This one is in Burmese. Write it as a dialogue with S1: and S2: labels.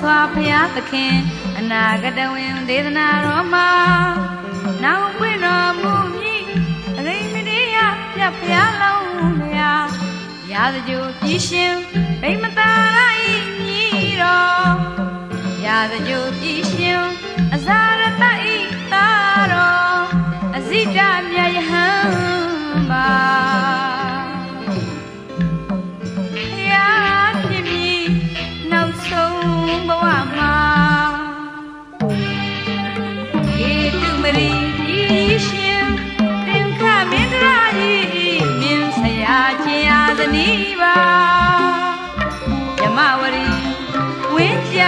S1: စွာဖျားသခင်အနာဂတဝင်ဒေသနာတော်မှာနောက်ပွင့်တော်မူမည်အရိမတိယပြဖျားလုံးလျာရာဇကြိုပြည်ရှင်ဗိမတာရဤမြည်တော်ရာဇကြိုပြည်ရှင်အဇာရတဤသာတော်အဇိတမြယဟံပါဘဝမှာယေတုမရီပြည်ရှင်သင်္ခမင်းရာဤမြင်းဆရာချင်းအာဇနီးပါယမဝရီဝင်းကြ